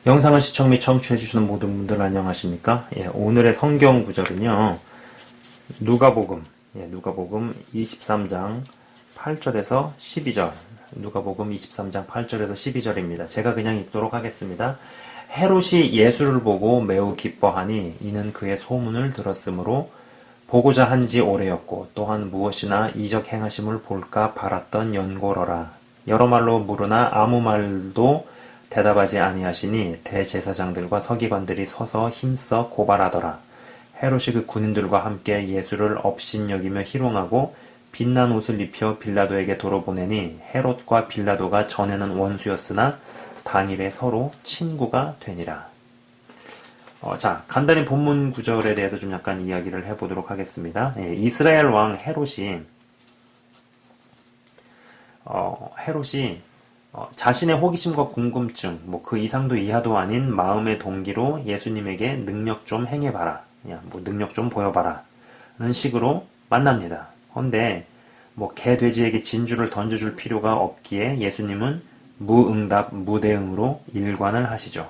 영상을 시청 및 청취해주시는 모든 분들 안녕하십니까? 오늘의 성경 구절은요, 누가복음, 누가복음 23장 8절에서 12절, 누가복음 23장 8절에서 12절입니다. 제가 그냥 읽도록 하겠습니다. 헤롯이 예수를 보고 매우 기뻐하니 이는 그의 소문을 들었으므로 보고자 한지 오래였고 또한 무엇이나 이적 행하심을 볼까 바랐던 연고로라. 여러 말로 물으나 아무 말도 대답하지 아니하시니 대제사장들과 서기관들이 서서 힘써 고발하더라. 헤롯이 그 군인들과 함께 예수를 업신여기며 희롱하고 빛난 옷을 입혀 빌라도에게 도로 보내니 헤롯과 빌라도가 전에는 원수였으나 당일에 서로 친구가 되니라. 자, 간단히 본문 구절에 대해서 좀 약간 이야기를 해보도록 하겠습니다. 이스라엘 왕 헤롯이 자신의 호기심과 궁금증, 뭐 그 이상도 이하도 아닌 마음의 동기로 예수님에게 능력 좀 행해봐라, 능력 좀 보여봐라 는 식으로 만납니다. 헌데 뭐 개 돼지에게 진주를 던져줄 필요가 없기에 예수님은 무응답 무대응으로 일관을 하시죠.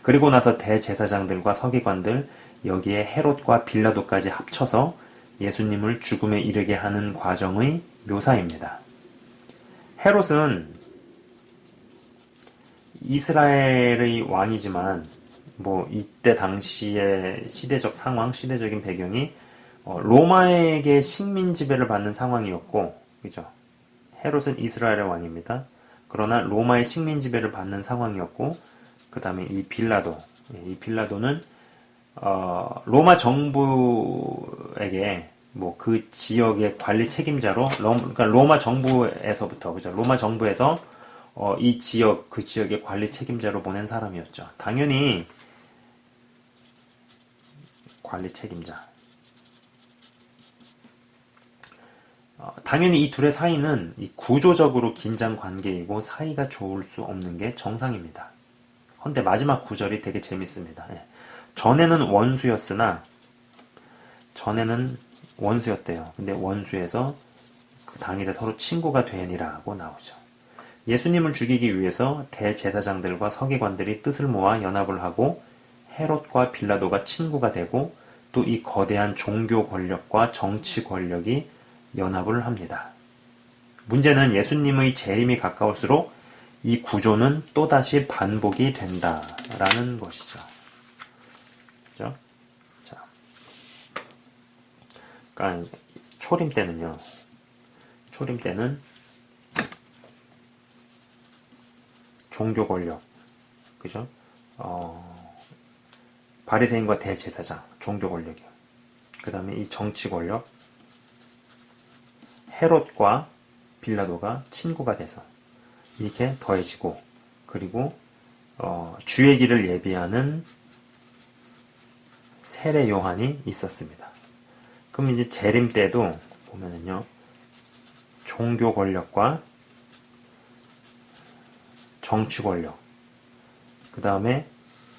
그리고 나서 대제사장들과 서기관들, 여기에 헤롯과 빌라도까지 합쳐서 예수님을 죽음에 이르게 하는 과정의 묘사입니다. 헤롯은 이스라엘의 왕이지만 뭐 이때 당시의 시대적 상황, 시대적인 배경이 로마에게 식민 지배를 받는 상황이었고, 그죠? 헤롯은 이스라엘의 왕입니다. 그러나 로마의 식민 지배를 받는 상황이었고, 그 다음에 이 빌라도는 로마 정부에게 뭐 그 지역의 관리 책임자로, 그러니까 로마 정부에서부터, 그죠? 로마 정부에서 이 지역, 그 지역의 관리 책임자로 보낸 사람이었죠. 당연히 관리 책임자. 당연히 이 둘의 사이는 이 구조적으로 긴장 관계이고 사이가 좋을 수 없는 게 정상입니다. 헌데 마지막 구절이 되게 재밌습니다. 전에는 원수였대요. 근데 원수에서 그 당일에 서로 친구가 되니라고 나오죠. 예수님을 죽이기 위해서 대제사장들과 서기관들이 뜻을 모아 연합을 하고 헤롯과 빌라도가 친구가 되고 또 이 거대한 종교 권력과 정치 권력이 연합을 합니다. 문제는 예수님의 재림이 가까울수록 이 구조는 또다시 반복이 된다라는 것이죠. 그죠? 자, 그러니까 초림 때는 종교 권력, 그죠? 바리새인과 대제사장, 종교 권력이요. 그 다음에 이 정치 권력, 헤롯과 빌라도가 친구가 돼서 이렇게 더해지고, 그리고 주의 길을 예비하는 세례 요한이 있었습니다. 그럼 이제 재림 때도 보면은요, 종교 권력과 정치 권력, 그 다음에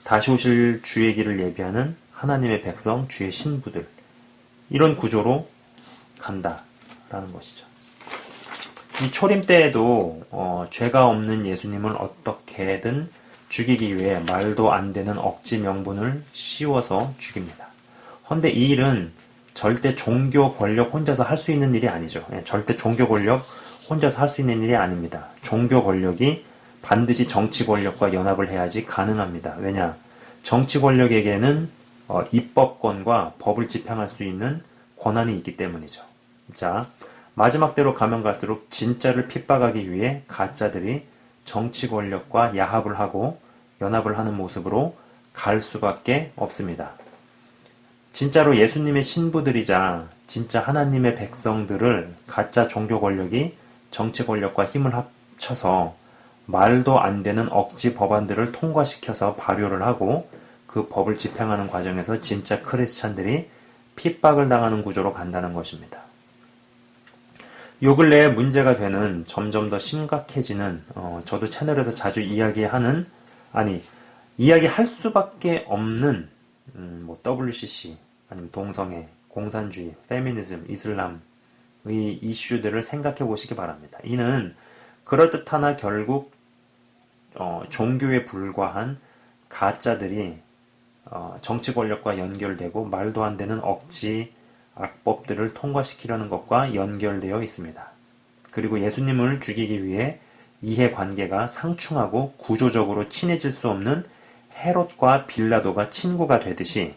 다시 오실 주의 길을 예비하는 하나님의 백성, 주의 신부들, 이런 구조로 간다라는 것이죠. 이 초림 때에도 죄가 없는 예수님을 어떻게든 죽이기 위해 말도 안 되는 억지 명분을 씌워서 죽입니다. 헌데 이 일은 절대 종교 권력 혼자서 할 수 있는 일이 아니죠. 절대 종교 권력 혼자서 할 수 있는 일이 아닙니다. 종교 권력이 반드시 정치 권력과 연합을 해야지 가능합니다. 왜냐? 정치 권력에게는 입법권과 법을 집행할 수 있는 권한이 있기 때문이죠. 자, 마지막 때로 가면 갈수록 진짜를 핍박하기 위해 가짜들이 정치 권력과 야합을 하고 연합을 하는 모습으로 갈 수밖에 없습니다. 진짜로 예수님의 신부들이자 진짜 하나님의 백성들을 가짜 종교 권력이 정치 권력과 힘을 합쳐서 말도 안 되는 억지 법안들을 통과시켜서 발효를 하고 그 법을 집행하는 과정에서 진짜 크리스찬들이 핍박을 당하는 구조로 간다는 것입니다. 요 근래에 문제가 되는, 점점 더 심각해지는, 저도 채널에서 자주 이야기할 수밖에 없는, 뭐 WCC, 아니면 동성애, 공산주의, 페미니즘, 이슬람의 이슈들을 생각해 보시기 바랍니다. 이는 그럴듯하나 결국 종교에 불과한 가짜들이 정치 권력과 연결되고 말도 안 되는 억지 악법들을 통과시키려는 것과 연결되어 있습니다. 그리고 예수님을 죽이기 위해 이해관계가 상충하고 구조적으로 친해질 수 없는 헤롯과 빌라도가 친구가 되듯이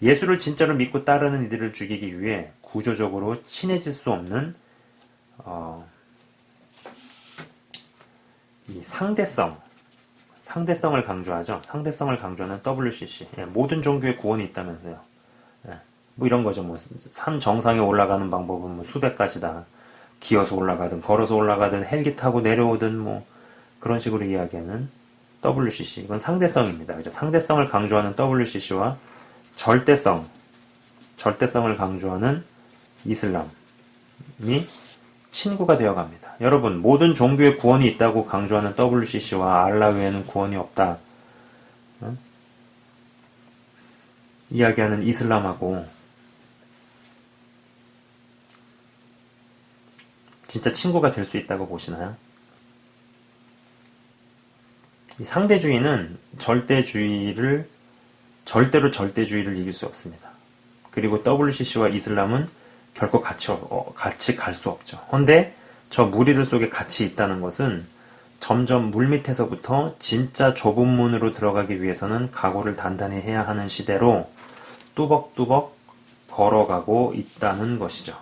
예수를 진짜로 믿고 따르는 이들을 죽이기 위해 구조적으로 친해질 수 없는 이 상대성을 강조하죠. 상대성을 강조하는 WCC. 모든 종교에 구원이 있다면서요. 뭐 이런 거죠. 뭐 산 정상에 올라가는 방법은 뭐 수백 가지다. 기어서 올라가든 걸어서 올라가든 헬기 타고 내려오든 뭐 그런 식으로 이야기하는 WCC. 이건 상대성입니다. 그죠? 상대성을 강조하는 WCC와 절대성을 강조하는 이슬람이 친구가 되어갑니다. 여러분, 모든 종교에 구원이 있다고 강조하는 WCC와 알라 외에는 구원이 없다. 이야기하는 이슬람하고 진짜 친구가 될 수 있다고 보시나요? 이 상대주의는 절대로 절대주의를 이길 수 없습니다. 그리고 WCC와 이슬람은 결코 같이 갈 수 없죠. 그런데 저 무리들 속에 같이 있다는 것은 점점 물밑에서부터 진짜 좁은 문으로 들어가기 위해서는 각오를 단단히 해야 하는 시대로 뚜벅뚜벅 걸어가고 있다는 것이죠.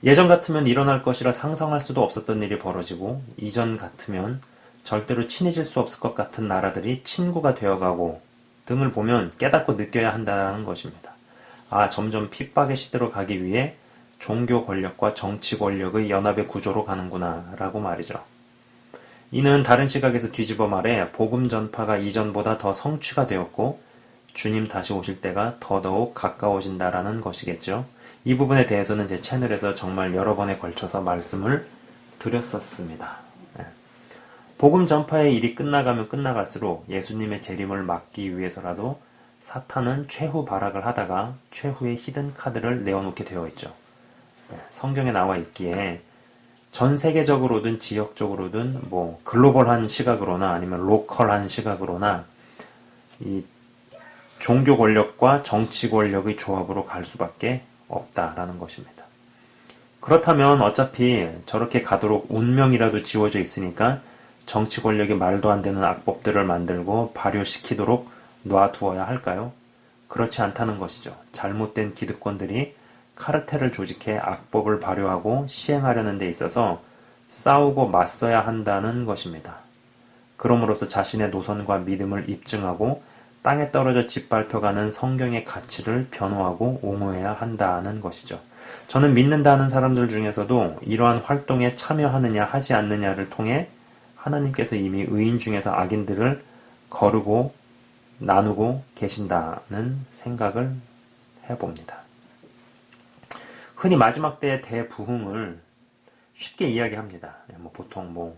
예전 같으면 일어날 것이라 상상할 수도 없었던 일이 벌어지고, 이전 같으면 절대로 친해질 수 없을 것 같은 나라들이 친구가 되어가고 등을 보면 깨닫고 느껴야 한다는 것입니다. 점점 핍박의 시대로 가기 위해 종교 권력과 정치 권력의 연합의 구조로 가는구나 라고 말이죠. 이는 다른 시각에서 뒤집어 말해 복음 전파가 이전보다 더 성취가 되었고 주님 다시 오실 때가 더더욱 가까워진다라는 것이겠죠. 이 부분에 대해서는 제 채널에서 정말 여러 번에 걸쳐서 말씀을 드렸었습니다. 복음 전파의 일이 끝나가면 끝나갈수록 예수님의 재림을 막기 위해서라도 사탄은 최후 발악을 하다가 최후의 히든 카드를 내어놓게 되어 있죠. 성경에 나와 있기에 전 세계적으로든 지역적으로든 뭐 글로벌한 시각으로나 아니면 로컬한 시각으로나 이 종교 권력과 정치 권력의 조합으로 갈 수밖에 없다라는 것입니다. 그렇다면 어차피 저렇게 가도록 운명이라도 지워져 있으니까 정치 권력이 말도 안 되는 악법들을 만들고 발효시키도록 놔두어야 할까요? 그렇지 않다는 것이죠. 잘못된 기득권들이 카르텔을 조직해 악법을 발효하고 시행하려는 데 있어서 싸우고 맞서야 한다는 것입니다. 그럼으로써 자신의 노선과 믿음을 입증하고 땅에 떨어져 짓밟혀가는 성경의 가치를 변호하고 옹호해야 한다는 것이죠. 저는 믿는다는 사람들 중에서도 이러한 활동에 참여하느냐 하지 않느냐를 통해 하나님께서 이미 의인 중에서 악인들을 거르고 나누고 계신다는 생각을 해봅니다. 흔히 마지막 때의 대부흥을 쉽게 이야기합니다. 보통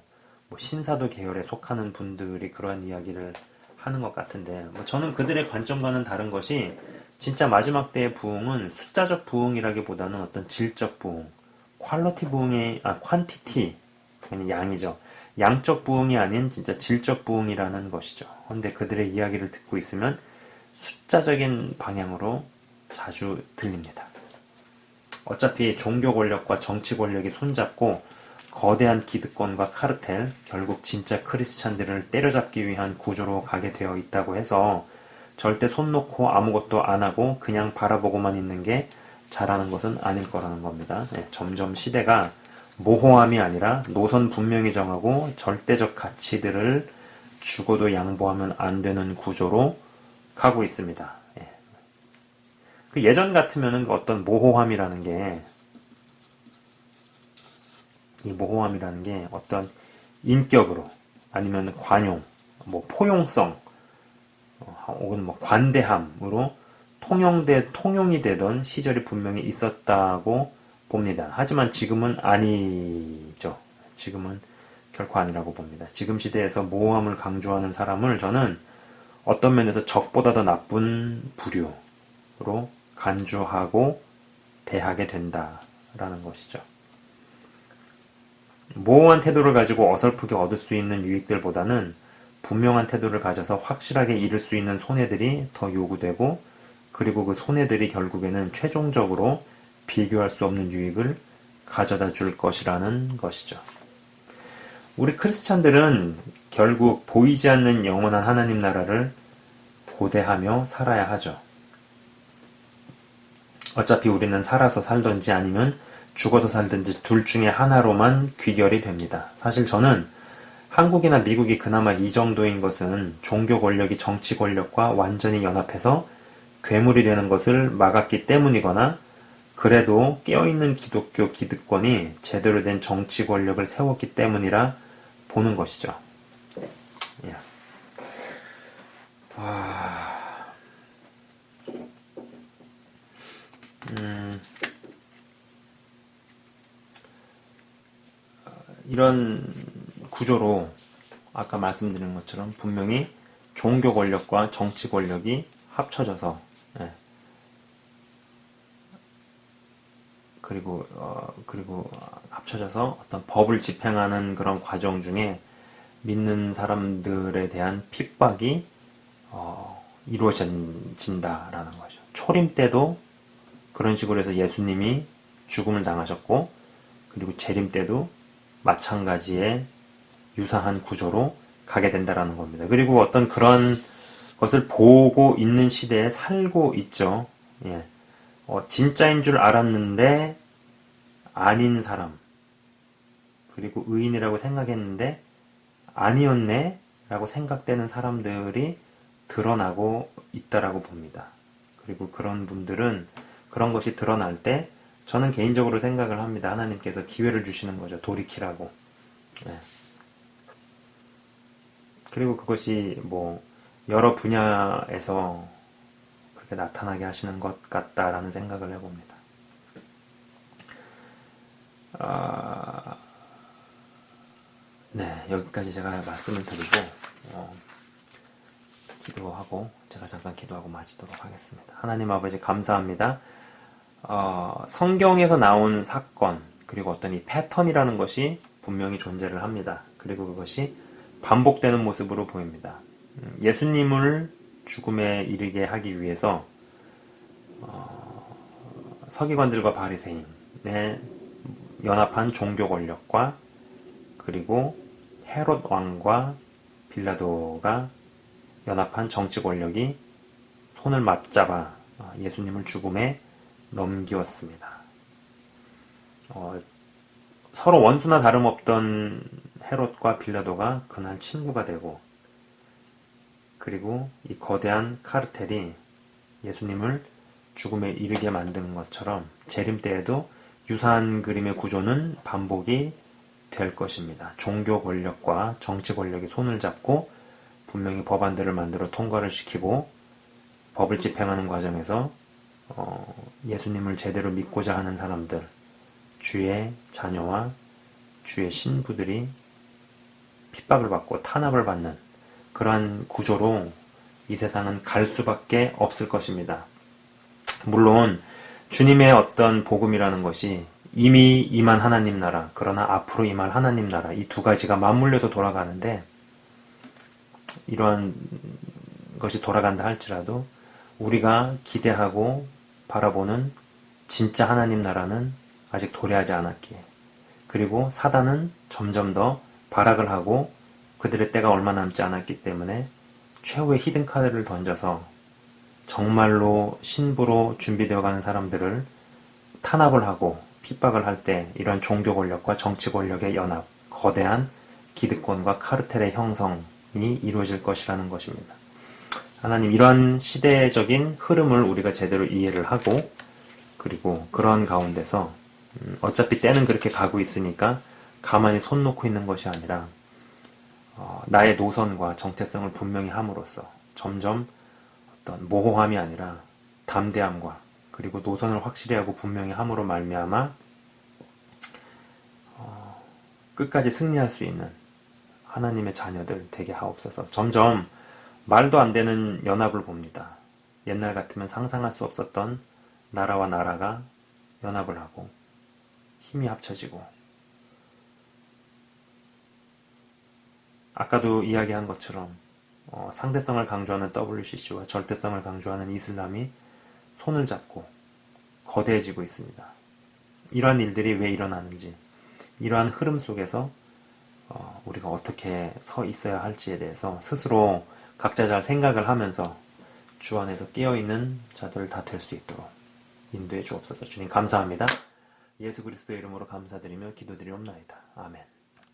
신사도 계열에 속하는 분들이 그러한 이야기를 하는 것 같은데, 저는 그들의 관점과는 다른 것이 진짜 마지막 때의 부흥은 숫자적 부흥이라기보다는 어떤 질적 부흥, 퀄리티 부흥의 퀀티티, 아니 양이죠. 양적 부흥이 아닌 진짜 질적 부흥이라는 것이죠. 그런데 그들의 이야기를 듣고 있으면 숫자적인 방향으로 자주 들립니다. 어차피 종교 권력과 정치 권력이 손잡고 거대한 기득권과 카르텔, 결국 진짜 크리스찬들을 때려잡기 위한 구조로 가게 되어 있다고 해서 절대 손 놓고 아무것도 안 하고 그냥 바라보고만 있는 게 잘하는 것은 아닐 거라는 겁니다. 점점 시대가 모호함이 아니라 노선 분명히 정하고 절대적 가치들을 죽어도 양보하면 안 되는 구조로 가고 있습니다. 그 예전 같으면은 어떤 모호함이라는 게, 이 모호함이라는 게 어떤 인격으로 아니면 관용, 포용성, 혹은 관대함으로 통용이 되던 시절이 분명히 있었다고 봅니다. 하지만 지금은 아니죠. 지금은 결코 아니라고 봅니다. 지금 시대에서 모호함을 강조하는 사람을 저는 어떤 면에서 적보다 더 나쁜 부류로 간주하고 대하게 된다라는 것이죠. 모호한 태도를 가지고 어설프게 얻을 수 있는 유익들보다는 분명한 태도를 가져서 확실하게 이룰 수 있는 손해들이 더 요구되고, 그리고 그 손해들이 결국에는 최종적으로 비교할 수 없는 유익을 가져다 줄 것이라는 것이죠. 우리 크리스찬들은 결국 보이지 않는 영원한 하나님 나라를 고대하며 살아야 하죠. 어차피 우리는 살아서 살든지 아니면 죽어서 살든지 둘 중에 하나로만 귀결이 됩니다. 사실 저는 한국이나 미국이 그나마 이 정도인 것은 종교 권력이 정치 권력과 완전히 연합해서 괴물이 되는 것을 막았기 때문이거나, 그래도 깨어있는 기독교 기득권이 제대로 된 정치 권력을 세웠기 때문이라 보는 것이죠. 예. 이런 구조로 아까 말씀드린 것처럼 분명히 종교 권력과 정치 권력이 합쳐져서, 그리고 합쳐져서 어떤 법을 집행하는 그런 과정 중에 믿는 사람들에 대한 핍박이 이루어진다라는 거죠. 초림 때도 그런 식으로 해서 예수님이 죽음을 당하셨고, 그리고 재림 때도 마찬가지의 유사한 구조로 가게 된다라는 겁니다. 그리고 어떤 그런 것을 보고 있는 시대에 살고 있죠. 예. 진짜인 줄 알았는데 아닌 사람, 그리고 의인이라고 생각했는데 아니었네 라고 생각되는 사람들이 드러나고 있다라고 봅니다. 그리고 그런 분들은 그런 것이 드러날 때 저는 개인적으로 생각을 합니다. 하나님께서 기회를 주시는 거죠. 돌이키라고. 네. 그리고 그것이 여러 분야에서 그렇게 나타나게 하시는 것 같다라는 생각을 해봅니다. 네, 여기까지 제가 말씀을 드리고 기도하고 제가 잠깐 기도하고 마치도록 하겠습니다. 하나님 아버지 감사합니다. 성경에서 나온 사건, 그리고 어떤 이 패턴이라는 것이 분명히 존재를 합니다. 그리고 그것이 반복되는 모습으로 보입니다. 예수님을 죽음에 이르게 하기 위해서 서기관들과 바리새인의 연합한 종교 권력과, 그리고 헤롯 왕과 빌라도가 연합한 정치 권력이 손을 맞잡아 예수님을 죽음에 넘기었습니다. 서로 원수나 다름없던 헤롯과 빌라도가 그날 친구가 되고, 그리고 이 거대한 카르텔이 예수님을 죽음에 이르게 만든 것처럼 재림 때에도 유사한 그림의 구조는 반복이 될 것입니다. 종교 권력과 정치 권력이 손을 잡고 분명히 법안들을 만들어 통과를 시키고, 법을 집행하는 과정에서 예수님을 제대로 믿고자 하는 사람들, 주의 자녀와 주의 신부들이 핍박을 받고 탄압을 받는 그러한 구조로 이 세상은 갈 수밖에 없을 것입니다. 물론 주님의 어떤 복음이라는 것이 이미 임한 하나님 나라, 그러나 앞으로 임할 하나님 나라, 이 두 가지가 맞물려서 돌아가는데, 이러한 것이 돌아간다 할지라도 우리가 기대하고 바라보는 진짜 하나님 나라는 아직 도래하지 않았기에, 그리고 사단은 점점 더 발악을 하고 그들의 때가 얼마 남지 않았기 때문에 최후의 히든카드를 던져서 정말로 신부로 준비되어 가는 사람들을 탄압을 하고 핍박을 할 때 이런 종교 권력과 정치 권력의 연합, 거대한 기득권과 카르텔의 형성이 이루어질 것이라는 것입니다. 하나님, 이런 시대적인 흐름을 우리가 제대로 이해를 하고, 그리고 그런 가운데서 어차피 때는 그렇게 가고 있으니까 가만히 손 놓고 있는 것이 아니라 나의 노선과 정체성을 분명히 함으로써 점점 어떤 모호함이 아니라 담대함과, 그리고 노선을 확실히 하고 분명히 함으로 말미암아 끝까지 승리할 수 있는 하나님의 자녀들 되게 하옵소서. 점점 말도 안 되는 연합을 봅니다. 옛날 같으면 상상할 수 없었던 나라와 나라가 연합을 하고 힘이 합쳐지고, 아까도 이야기한 것처럼 상대성을 강조하는 WCC와 절대성을 강조하는 이슬람이 손을 잡고 거대해지고 있습니다. 이러한 일들이 왜 일어나는지, 이러한 흐름 속에서 우리가 어떻게 서 있어야 할지에 대해서 스스로 각자 잘 생각을 하면서 주 안에서 깨어있는 자들 다 될 수 있도록 인도해 주옵소서. 주님 감사합니다. 예수 그리스도의 이름으로 감사드리며 기도드리옵나이다. 아멘.